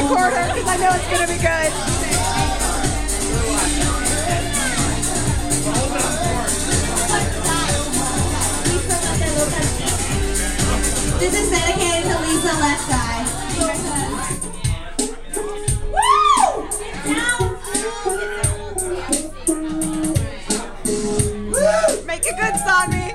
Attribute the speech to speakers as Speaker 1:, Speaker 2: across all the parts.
Speaker 1: record her because I know it's going to be good.
Speaker 2: This is dedicated to Lisa Left Eye.
Speaker 1: Woo! Make it good, Sanmi.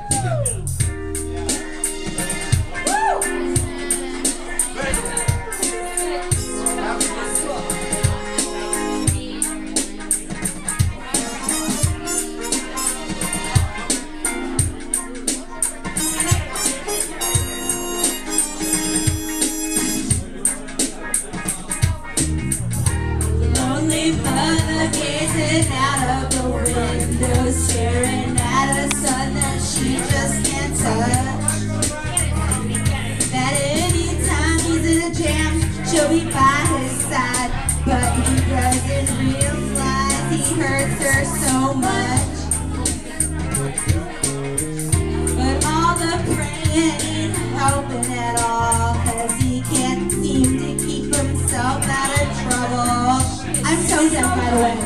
Speaker 2: Mother gazing out of the window, staring at a sun that she just can't touch. That anytime he's in a jam, she'll be by his side, but he doesn't realize he hurts her so much. But all the praying ain't helping at all, 'cause he can't seem to keep himself out of trouble. I'm so deaf, by the way.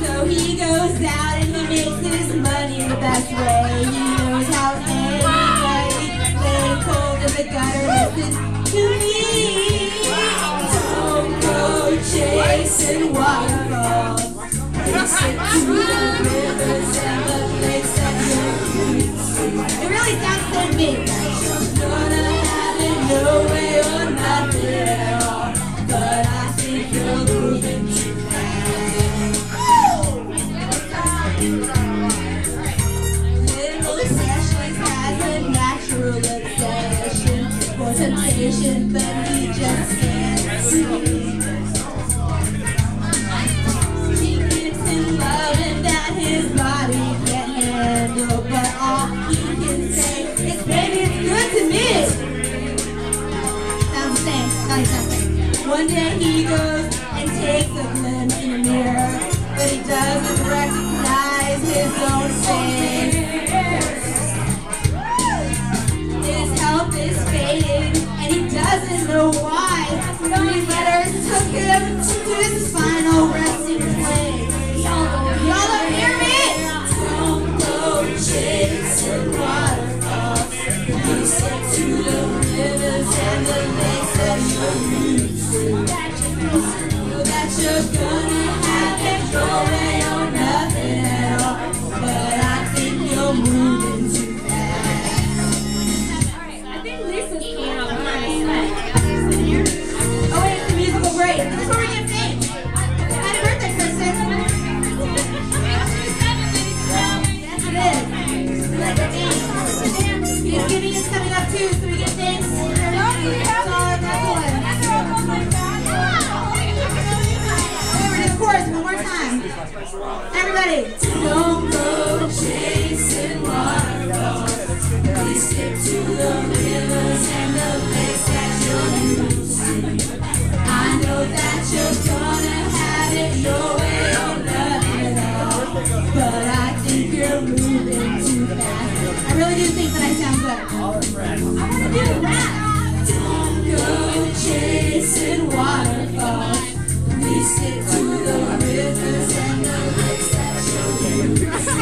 Speaker 2: So he goes out and he makes his money the best way. He knows how anybody lay cold in the gutter. Listen to me. Don't go chasing waterfalls. Listen to the rivers and the lakes that you're used to. It really sounds to me. You're gonna have it no way or nothing at all. But I think you're moving too fast. Little Sessions has a natural obsession for temptation, but he just can't see. He gives him loving that his body can't handle, but all he can say is, baby, it's good to me. Sounds the same. Not exactly. One day he goes and takes a glimpse in a mirror, but he doesn't recognize his own face. His health is fading, and he doesn't know why. 3 letters took him to his final resting place. Y'all don't hear me? Don't go chasing waterfalls. You stick to the rivers and the lakes that you're used. That you're gonna have it your way or nothing at all, but I think you're moving too fast.
Speaker 3: I think Lisa's coming up.
Speaker 2: Oh wait, it's a musical break. This is where we get things. Happy birthday, Kristen. Yes, it is. We like to dance. Thanksgiving is coming up too, so we get thanks. That's all that's one. Chorus one more time. Everybody. Don't go chasing waterfalls. Please stick to the rivers and the lakes that you're used to. I know that you're gonna have it your way or nothing at all, but I think you're moving too fast. I really do think that I sound good. I want to do the rap. Don't go chasing waterfalls. We stick to the rivers and the lakes that you're used to.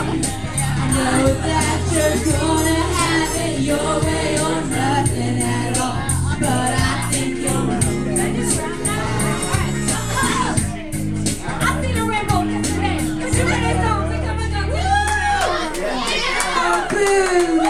Speaker 2: I know that you're gonna have it your way or nothing at all, but I think you're moving too fast.
Speaker 3: I've seen a rainbow yesterday. But you ready to come and go.
Speaker 2: Boo!